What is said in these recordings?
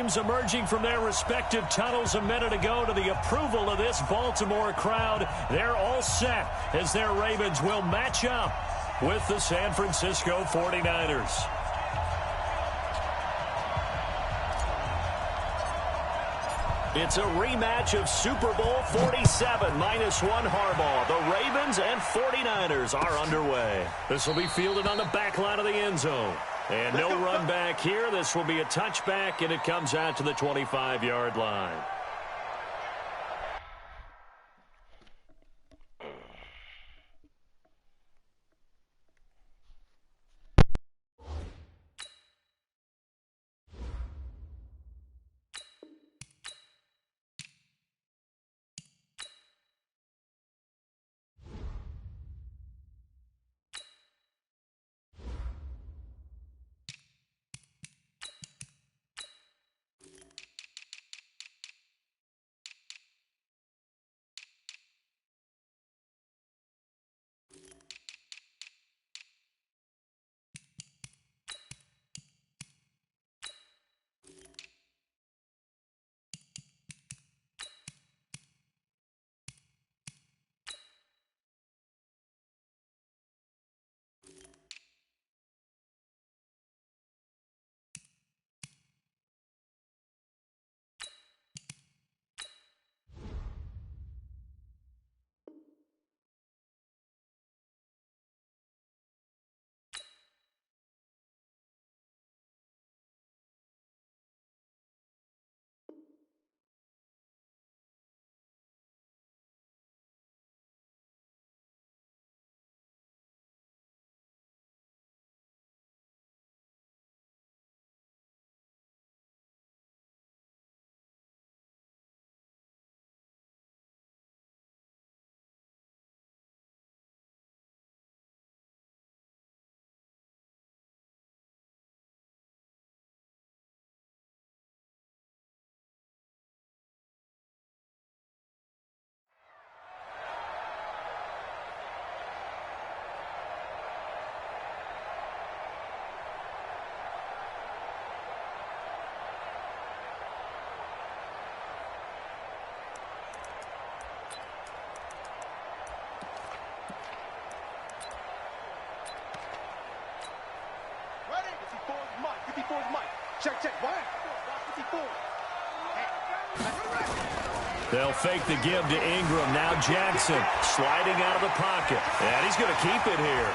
teams emerging from their respective tunnels a minute ago to the approval of this Baltimore crowd. They're all set as their Ravens will match up with the San Francisco 49ers. It's a rematch of Super Bowl 47, -1 Harbaugh. The Ravens and 49ers are underway. This will be fielded on the back line of the end zone. And no run back here. This will be a touchback, and it comes out to the 25-yard line. Check. They'll fake the give to Ingram. Now Jackson sliding out of the pocket. And he's going to keep it here.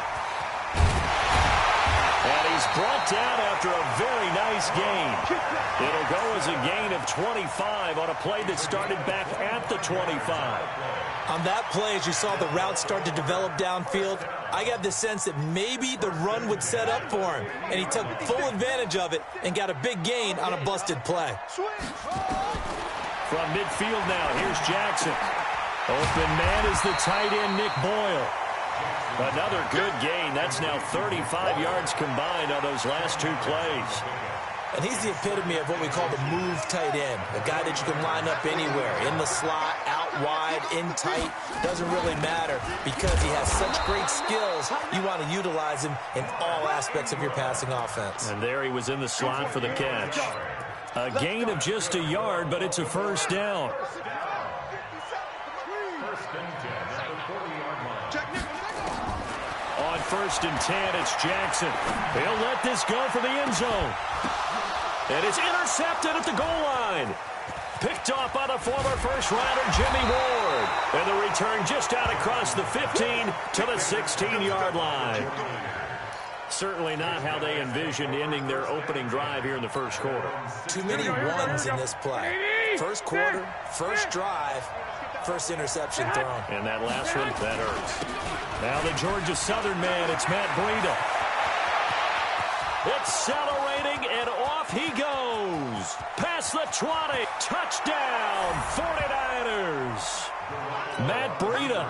And he's brought down after a very nice gain. It'll go as a gain of 25 on a play that started back at the 25. On that play, as you saw the route start to develop downfield, I got the sense that maybe the run would set up for him, and he took full advantage of it and got a big gain on a busted play. From midfield now, here's Jackson. Open man is the tight end, Nick Boyle. Another good gain. That's now 35 yards combined on those last two plays. And he's the epitome of what we call the move tight end, a guy that you can line up anywhere, in the slot, out wide, in tight, doesn't really matter because he has such great skills. You want to utilize him in all aspects of your passing offense. And there he was in the slot for the catch. A gain of just a yard, but it's a first down. On 1st and 10, it's Jackson. He'll let this go for the end zone. And it's intercepted at the goal line. Picked off by the former first-rounder Jimmy Ward. And the return just out across the 15 to the 16-yard line. Certainly not how they envisioned ending their opening drive here in the first quarter. Too many ones in this play. First quarter, first drive, first interception thrown. And that last one, that hurts. Now the Georgia Southern man, it's Matt Breida. Accelerating, and off he goes. Past the 20. Touchdown, 49ers. Matt Breida,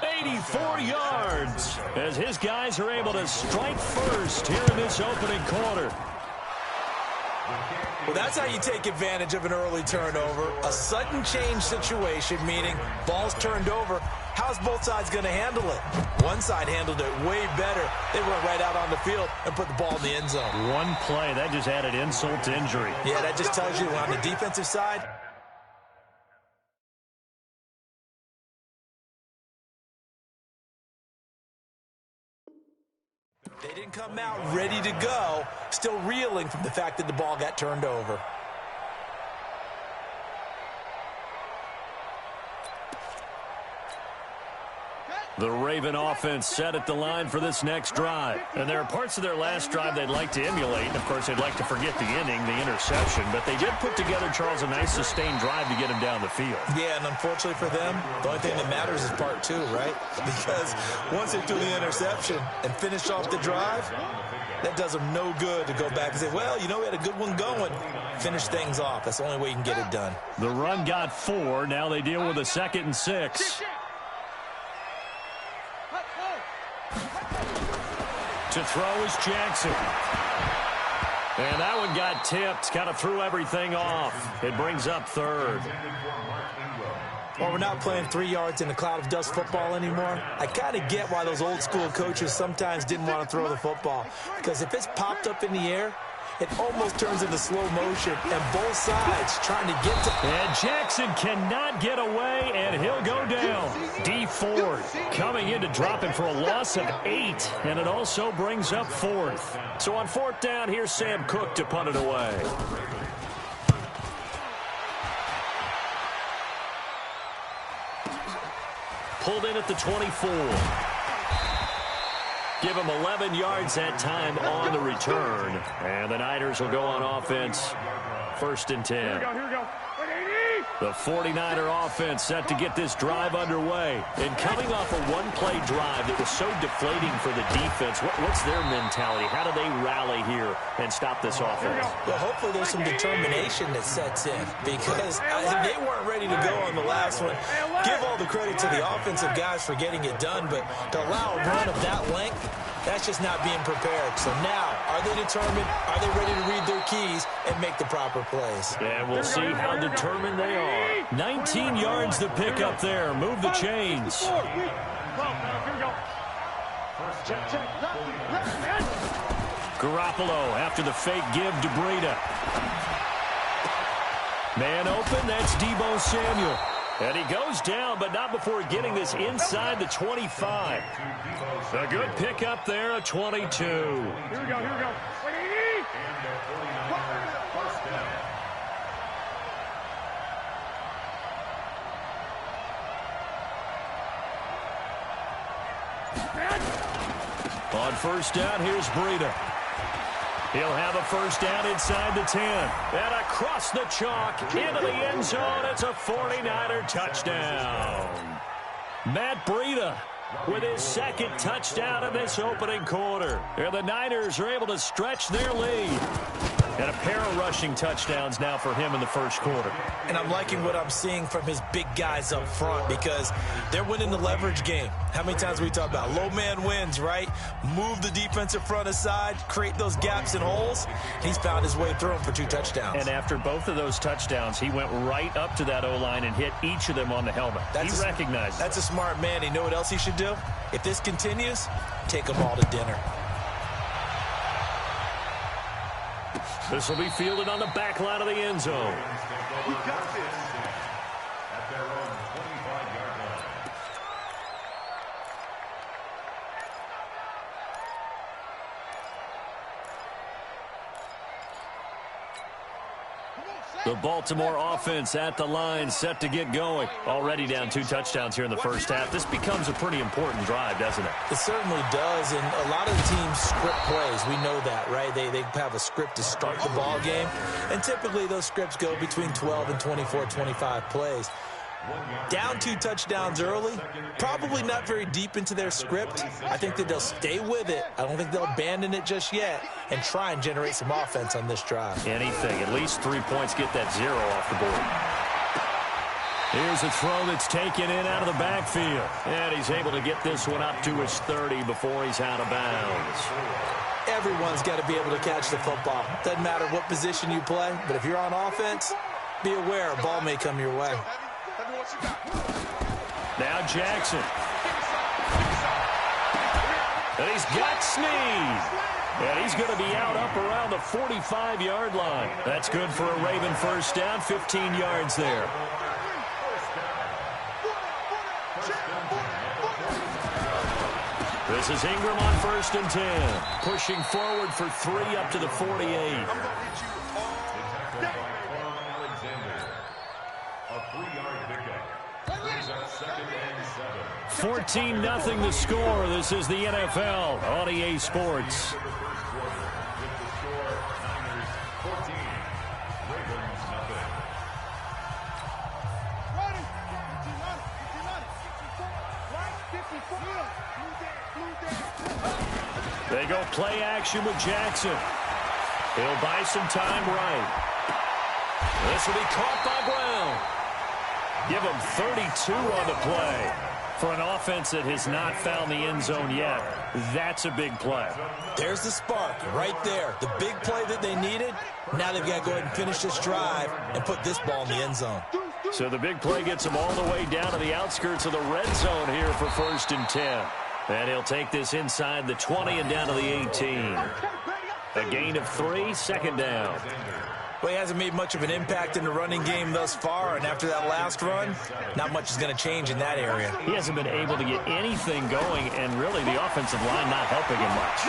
84 yards, as his guys are able to strike first here in this opening quarter. Well, that's how you take advantage of an early turnover. A sudden change situation, meaning ball's turned over, how's both sides going to handle it? One side handled it way better. They went right out on the field and put the ball in the end zone. One play, that just added insult to injury. Yeah, that just tells you on the defensive side, they didn't come out ready to go, still reeling from the fact that the ball got turned over. The Raven offense set at the line for this next drive. And there are parts of their last drive they'd like to emulate. And, of course, they'd like to forget the inning, the interception. But they did put together, Charles, a nice sustained drive to get him down the field. Yeah, and unfortunately for them, the only thing that matters is part two, right? Because once they threw the interception and finished off the drive, that does them no good to go back and say, well, you know, we had a good one going. Finish things off. That's the only way you can get it done. The run got 4. Now they deal with a 2nd and 6. To throw is Jackson. And that one got tipped. Kind of threw everything off. It brings up 3rd. Well, we're not playing 3 yards in a cloud of dust football anymore. I kind of get why those old school coaches sometimes didn't want to throw the football. Because if it's popped up in the air, it almost turns into slow motion, and both sides trying to get to... And Jackson cannot get away, and he'll go down. D Ford coming in to drop him for a loss of 8, and it also brings up 4th. So on 4th down, here's Sam Cook to punt it away. Pulled in at the 24. Give him 11 yards that time on the return. And the Niners will go on offense. 1st and 10. Here we go. The 49er offense set to get this drive underway. And coming off a one-play drive that was so deflating for the defense, what's their mentality? How do they rally here and stop this offense? Well, hopefully there's some determination that sets in because they weren't ready to go on the last one. Give all the credit to the offensive guys for getting it done, but to allow a run of that length, that's just not being prepared. So now, are they determined? Are they ready to read their keys and make the proper plays? And we'll see how determined they are. 19 yards to pick up there. Move the chains. Garoppolo after the fake give to Breida. Man open, that's Deebo Samuel. And he goes down, but not before getting this inside the 25. A good pickup there, a 22. Here we go. On 1st down, here's Breida. He'll have a 1st down inside the 10. And across the chalk into the end zone. It's a 49er touchdown. Matt Breida with his 2nd touchdown in this opening quarter. And the Niners are able to stretch their lead. And a pair of rushing touchdowns now for him in the 1st quarter. And I'm liking what I'm seeing from his big guys up front because they're winning the leverage game. How many times we talk about low man wins, right? Move the defensive front aside, create those gaps and holes. He's found his way through them for 2 touchdowns. And after both of those touchdowns, he went right up to that O-line and hit each of them on the helmet. He recognized it. That's a smart man. You know what else he should do? If this continues, take them all to dinner. This will be fielded on the back line of the end zone. We got this. At their own 25-yard line. The Baltimore offense at the line, set to get going. Already down 2 touchdowns here in the 1st half. This becomes a pretty important drive, doesn't it? It certainly does, and a lot of the teams script plays. We know that, right? They have a script to start the ball game, and typically those scripts go between 12 and 24, 25 plays. Down 2 touchdowns early, probably not very deep into their script. I think that they'll stay with it. I don't think they'll abandon it just yet and try and generate some offense on this drive. Anything. At least 3 points, get that 0 off the board. Here's a throw that's taken in out of the backfield. And he's able to get this one up to his 30 before he's out of bounds. Everyone's got to be able to catch the football. Doesn't matter what position you play, but if you're on offense, be aware a ball may come your way. Now Jackson. And he's got Snead. And he's going to be out up around the 45-yard line. That's good for a Raven first down, 15 yards there. This is Ingram on 1st and 10. Pushing forward for 3 up to the 48. 14-0 the score. This is the NFL on EA Sports. They go play action with Jackson. He'll buy some time right. This will be caught by Brown. Give him 32 on the play. For an offense that has not found the end zone yet, that's a big play. There's the spark right there. The big play that they needed. Now they've got to go ahead and finish this drive and put this ball in the end zone. So the big play gets him all the way down to the outskirts of the red zone here for 1st and 10. And he'll take this inside the 20 and down to the 18. A gain of 3, 2nd down. Well, he hasn't made much of an impact in the running game thus far, and after that last run, not much is going to change in that area. He hasn't been able to get anything going, and really the offensive line not helping him much.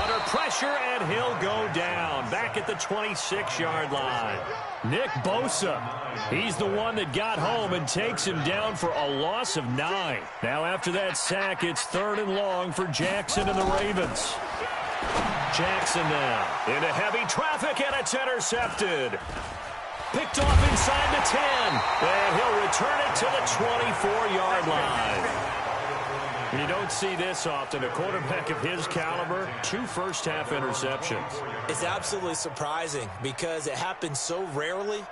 Under pressure, and he'll go down, back at the 26-yard line. Nick Bosa, he's the one that got home and takes him down for a loss of 9. Now after that sack, it's 3rd and long for Jackson and the Ravens. Jackson now into heavy traffic, and it's intercepted. Picked off inside the 10, and he'll return it to the 24-yard line. You don't see this often. A quarterback of his caliber, 2 first-half interceptions. It's absolutely surprising because it happens so rarely.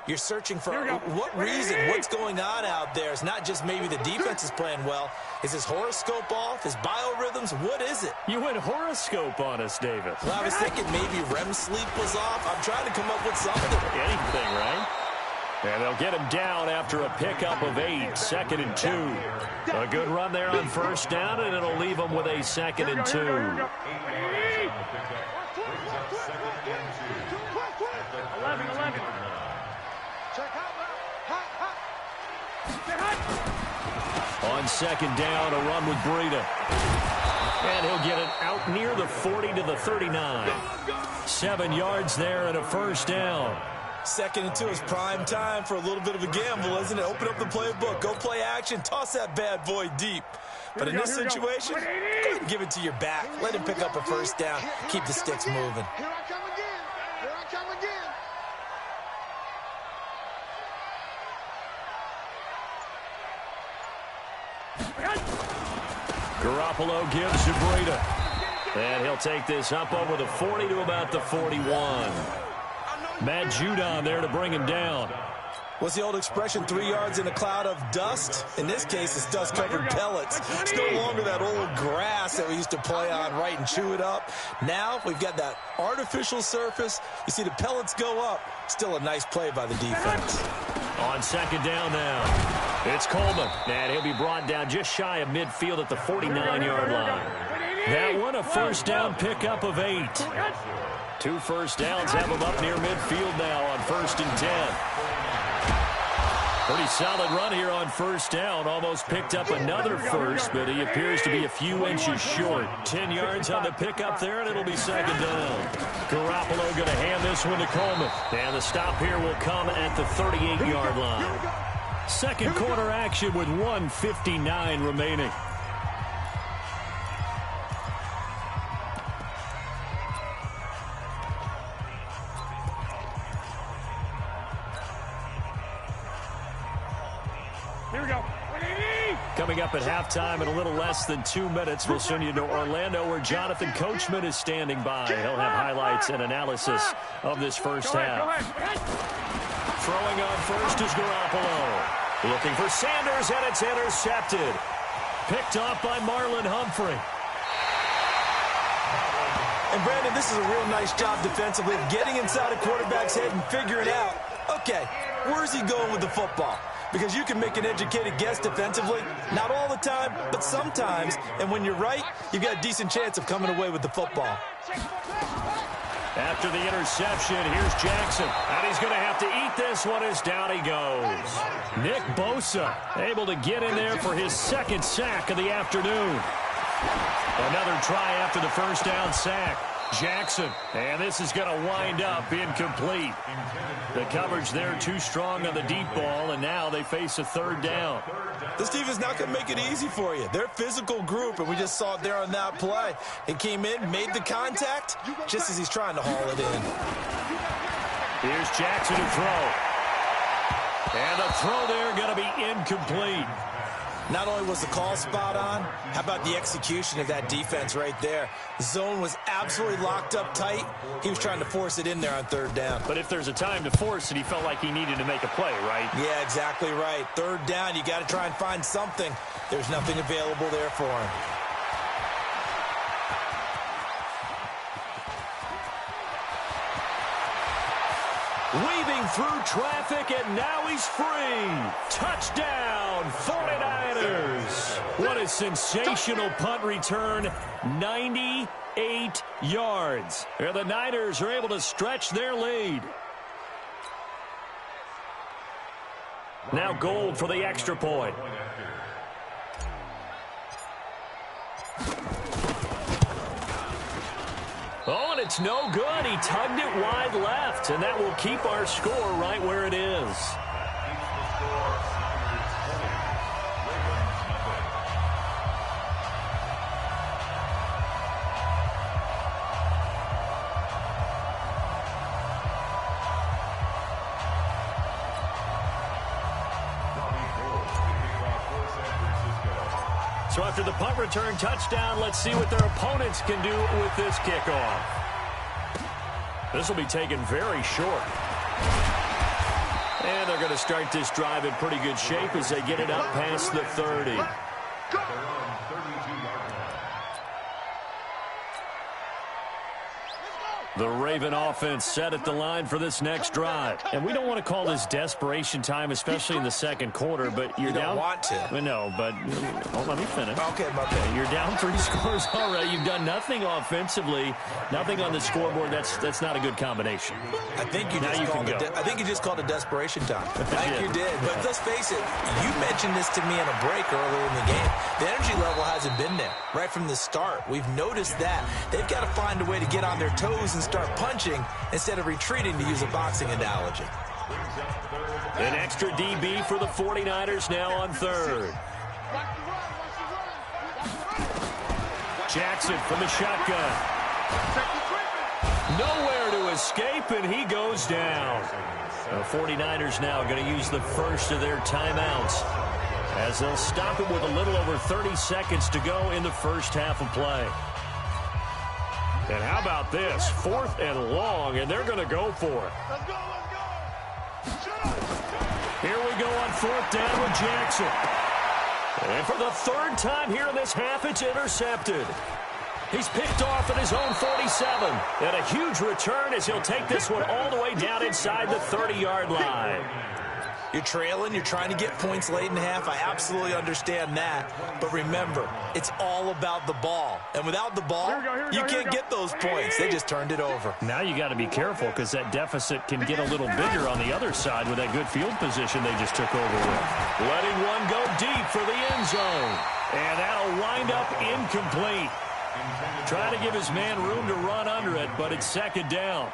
You're searching for what reason, what's going on out there. It's not just maybe the defense is playing well. Is his horoscope off? His biorhythms? What is it? You went horoscope on us, Davis. Well, I was thinking maybe REM sleep was off. I'm trying to come up with something. Anything, right? And they'll get him down after a pickup of 8, 2nd and 2. A good run there on 1st down, and it'll leave him with a 2nd and 2. 11. On 2nd down, a run with Breida. And he'll get it out near the 40 to the 39. 7 yards there and a 1st down. 2nd and 2 is prime time for a little bit of a gamble, isn't it? Open up the playbook, go play action, toss that bad boy deep. But in this situation, go ahead and give it to your back. Let him pick up a 1st down. Keep the sticks moving. Here I come again. Garoppolo gives to Breida. And he'll take this up over the 40 to about the 41. Matt Judon there to bring him down. What's the old expression, 3 yards in a cloud of dust? In this case, it's dust-covered pellets. It's no longer that old grass that we used to play on, right, and chew it up. Now we've got that artificial surface. You see the pellets go up. Still a nice play by the defense. On 2nd down now, it's Coleman. And he'll be brought down just shy of midfield at the 49-yard line. That one, a 1st down pickup of 8. 2 first downs have him up near midfield now on 1st and 10. Pretty solid run here on 1st down. Almost picked up another first, but he appears to be a few inches short. 10 yards on the pickup there, and it'll be 2nd down. Garoppolo going to hand this one to Coleman. And the stop here will come at the 38-yard line. 2nd quarter action with 1:59 remaining. Coming up at halftime in a little less than 2 minutes, we'll send you to Orlando where Jonathan Coachman is standing by. He'll have highlights and analysis of this first half. Throwing on first is Garoppolo. Looking for Sanders, and it's intercepted. Picked off by Marlon Humphrey. And, Brandon, this is a real nice job defensively of getting inside a quarterback's head and figuring out, okay, where's he going with the football? Because you can make an educated guess defensively, not all the time, but sometimes. And when you're right, you've got a decent chance of coming away with the football. After the interception, here's Jackson. And he's going to have to eat this one as down he goes. Nick Bosa able to get in there for his second sack of the afternoon. Another try after the first down sack. Jackson, and this is going to wind up incomplete. The coverage there too strong on the deep ball, and now they face a third down. This team is not going to make it easy for you. They're a physical group, and we just saw it there on that play. He came in, made the contact, just as he's trying to haul it in. Here's Jackson to throw. And the throw there going to be incomplete. Not only was the call spot on, how about the execution of that defense right there? The zone was absolutely locked up tight. He was trying to force it in there on third down. But if there's a time to force it, he felt like he needed to make a play, right? Yeah, exactly right. Third down, you got to try and find something. There's nothing available there for him. Weaving through traffic, and now he's free. Touchdown, 49ers. What a sensational punt return, 98 yards. And the Niners are able to stretch their lead. Now Gold for the extra point. Oh, and it's no good. He tugged it wide left, and that will keep our score right where it is. So after the punt return touchdown, let's see what their opponents can do with this kickoff. This will be taken very short. And they're going to start this drive in pretty good shape as they get it up past the 30. The Raven offense set at the line for this next drive. And we don't want to call this desperation time, especially in the second quarter, but you're down. You don't want to. No, but let me finish. Okay, my bad. You're down 3 scores already. You've done nothing offensively, nothing on the scoreboard. That's not a good combination. I think you just called it desperation time. I think you did. But let's face it, you mentioned this to me in a break earlier in the game. The energy level hasn't been there right from the start. We've noticed that. They've got to find a way to get on their toes and start punching instead of retreating, to use a boxing analogy. An extra DB for the 49ers now on third. Jackson from the shotgun. Nowhere to escape, and he goes down. The 49ers now going to use the first of their timeouts as they'll stop it with a little over 30 seconds to go in the first half of play. And how about this? 4th and long, and they're going to go for it. Let's go, let's go. Here we go on 4th down with Jackson. And for the 3rd time here in this half, it's intercepted. He's picked off at his own 47. And a huge return as he'll take this one all the way down inside the 30-yard line. You're trailing, you're trying to get points late in the half. I absolutely understand that. But remember, it's all about the ball. And without the ball, you can't get those points. They just turned it over. Now you got to be careful because that deficit can get a little bigger on the other side with that good field position they just took over with. Letting one go deep for the end zone. And that'll wind up incomplete. Trying to give his man room to run under it, but it's 2nd down.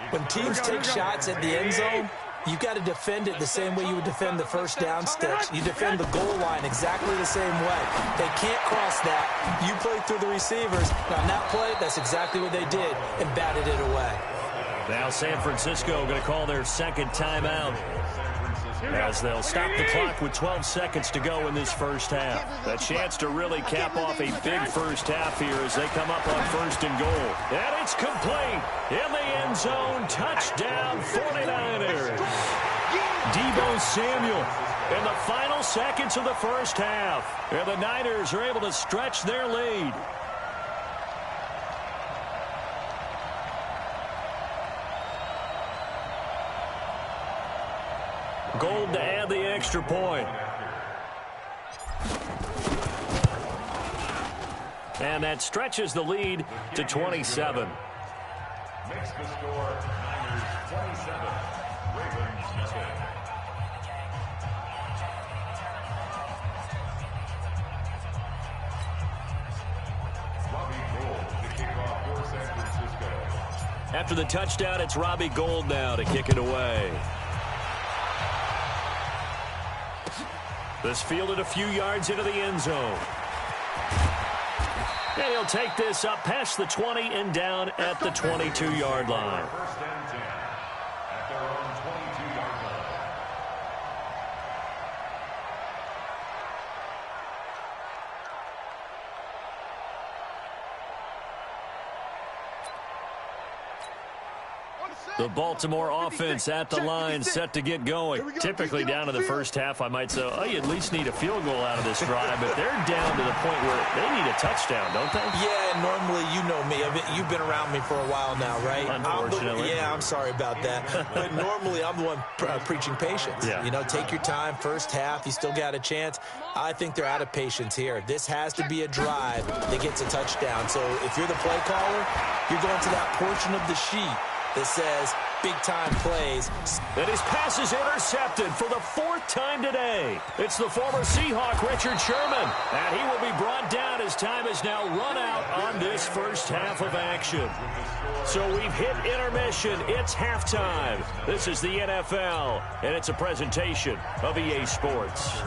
When teams take shots at the end zone, you've got to defend it the same way you would defend the first down sticks. You defend the goal line exactly the same way. They can't cross that. You play through the receivers. And on that play, that's exactly what they did and batted it away. Now San Francisco going to call their 2nd timeout as they'll stop the clock with 12 seconds to go in this first half. A chance to really cap off a big first half here as they come up on 1st and goal. And it's complete in the end zone. Touchdown 49ers. Deebo Samuel in the final seconds of the first half. And the Niners are able to stretch their lead. Gould to add the extra point. And that stretches the lead to 27. Makes the score Niners 27, Ravens nothing. Robbie Gould to kick off for San Francisco. After the touchdown, it's Robbie Gould now to kick it away. This fielded a few yards into the end zone. And he'll take this up past the 20 and down at the 22-yard line. First and 10 at their own 22-yard line. The Baltimore offense at the line, set to get going. Typically down to the first half, I might say, oh, you at least need a field goal out of this drive, but they're down to the point where they need a touchdown, don't they? Yeah, normally, you know me. You've been around me for a while now, right? Unfortunately. I'm sorry about that. But normally, I'm the one preaching patience. Yeah. You know, take your time, first half, you still got a chance. I think they're out of patience here. This has to be a drive that gets a touchdown. So if you're the play caller, you're going to that portion of the sheet that says big-time plays. And his pass is intercepted for the 4th time today. It's the former Seahawk, Richard Sherman. And he will be brought down as time has now run out on this first half of action. So we've hit intermission. It's halftime. This is the NFL, and it's a presentation of EA Sports.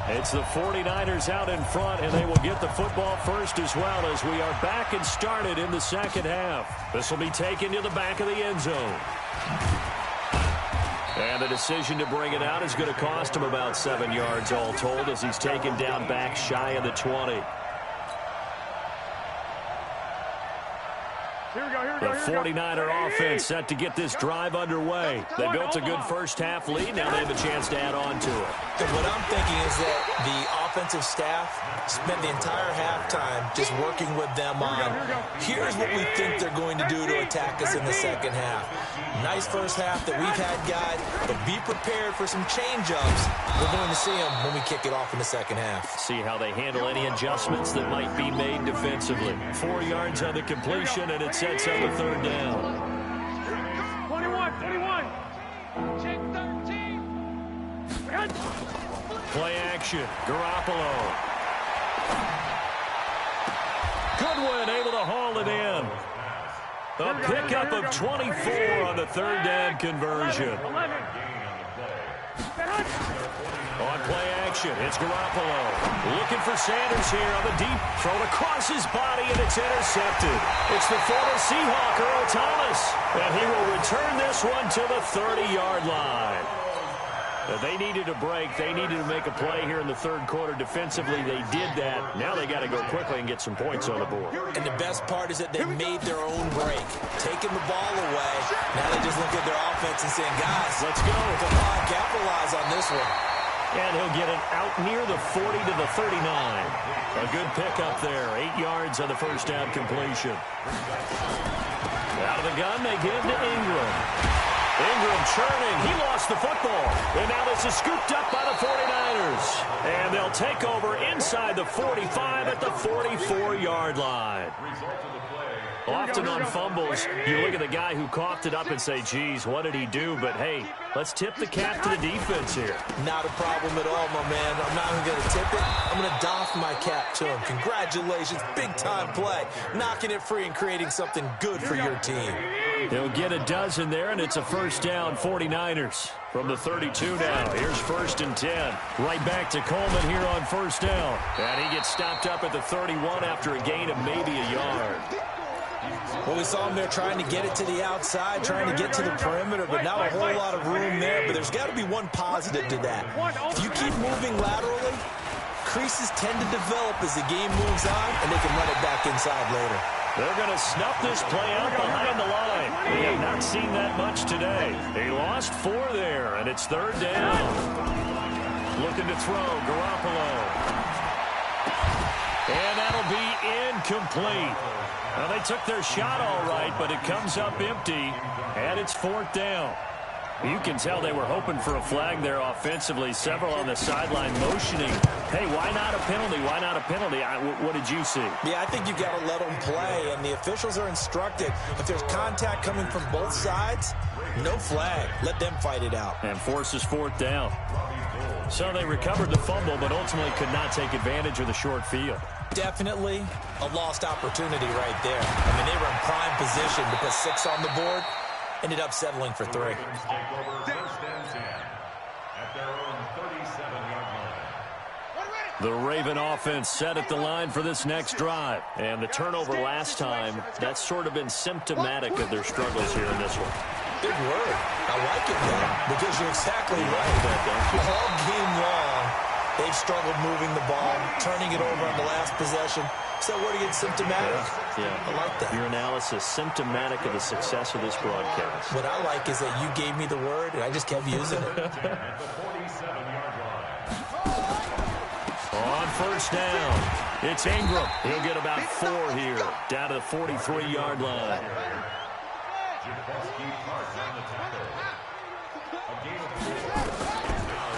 It's the 49ers out in front, and they will get the football first as well as we are back and started in the second half. This will be taken to the back of the end zone. And the decision to bring it out is going to cost him about 7 yards all told as he's taken down back shy of the 20. The 49er offense set to get this drive underway. They built a good first half lead. Now they have a chance to add on to it. And what I'm thinking is that the offensive staff spent the entire halftime just working with them on, here's what we think they're going to do to attack us in the second half. Nice first half that we've had, guys, but be prepared for some change-ups. We're going to see them when we kick it off in the second half. See how they handle any adjustments that might be made defensively. 4 yards on the completion, and it sets up a third down. 21. Check 13. Play action. Garoppolo. Goodwin able to haul it in. A pickup of 24 on the third down conversion. On play action, it's Garoppolo. Looking for Sanders here on the deep. Thrown across his body, and it's intercepted. It's the former Seahawk, Earl Thomas. And he will return this one to the 30-yard line. They needed a break. They needed to make a play here in the third quarter. Defensively, they did that. Now they got to go quickly and get some points on the board. And the best part is that they made their own break, taking the ball away. Now they just look at their offense and saying, guys, let's go. Come on, capitalize on this one. And he'll get it out near the 40 to the 39. A good pickup there. 8 yards on the first down completion. Out of the gun, they give to Ingram. Ingram churning. He lost the football. And now this is scooped up by the 49ers. And they'll take over inside the 45 at the 44-yard line. Often on fumbles, you look at the guy who coughed it up and say, geez, what did he do? But, hey, let's tip the cap to the defense here. Not a problem at all, my man. I'm not even going to tip it. I'm going to doff my cap to him. Congratulations. Big-time play. Knocking it free and creating something good for your team. They'll get a dozen there, and it's a first down, 49ers. From the 32 now, here's 1st and 10. Right back to Coleman here on first down. And he gets stopped up at the 31 after a gain of maybe a yard. Well, we saw him there trying to get it to the outside, trying to get to the perimeter, but not a whole lot of room there. But there's got to be one positive to that. If you keep moving laterally, creases tend to develop as the game moves on, and they can run it back inside later. They're going to snuff this play out behind the line. We have not seen that much today. They lost 4 there, and it's 3rd down. Looking to throw, Garoppolo. And that'll be incomplete. Now, they took their shot all right, but it comes up empty, and it's 4th down. You can tell they were hoping for a flag there offensively. Several on the sideline motioning, hey, why not a penalty? Why not a penalty? What did you see? Yeah, I think you got to let them play, and the officials are instructed. If there's contact coming from both sides, no flag. Let them fight it out. And forces fourth down. So they recovered the fumble, but ultimately could not take advantage of the short field. Definitely a lost opportunity right there. I mean, they were in prime position to put 6 on the board. Ended up settling for 3. Take over first and 10 at their own 37-yard line. The Raven offense set at the line for this next drive. And the turnover last time, that's sort of been symptomatic of their struggles here in this one. Big word. I like it, though, because you're exactly right. All game long, they've struggled moving the ball, turning it over on the last possession. So word again, symptomatic? Yeah. I like that. Your analysis, symptomatic of the success of this broadcast. What I like is that you gave me the word, and I just kept using it. At the 47-yard line. On first down, it's Ingram. He'll get about 4 here, down to the 43-yard line.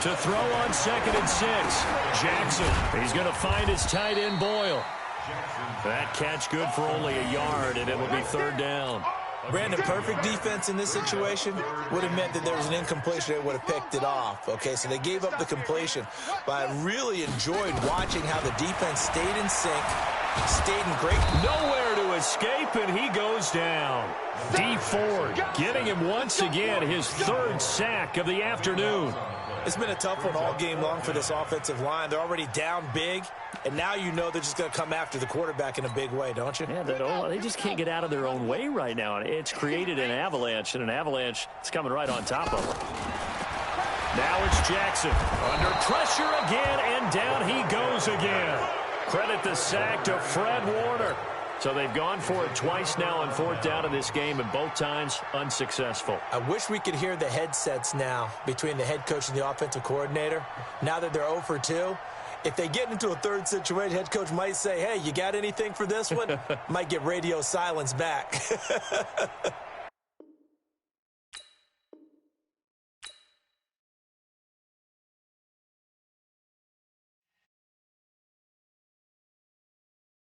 To throw on 2nd and 6, Jackson. He's going to find his tight end, Boyle. That catch good for only a yard, and it will be 3rd down. Brandon, perfect defense in this situation would have meant that there was an incompletion. They would have picked it off. Okay, so they gave up the completion. But I really enjoyed watching how the defense stayed in sync, stayed in great. Nowhere to escape, and he goes down. Dee Ford getting him once again, his 3rd sack of the afternoon. It's been a tough one all game long for this offensive line. They're already down big, and now you know they're just going to come after the quarterback in a big way, don't you? Yeah, they just can't get out of their own way right now. It's created an avalanche, and an avalanche is coming right on top of them. Now it's Jackson under pressure again, and down he goes again. Credit the sack to Fred Warner. So they've gone for it twice now on 4th down in this game, and both times unsuccessful. I wish we could hear the headsets now between the head coach and the offensive coordinator. Now that they're 0 for 2, if they get into a 3rd situation, head coach might say, hey, you got anything for this one? Might get radio silence back.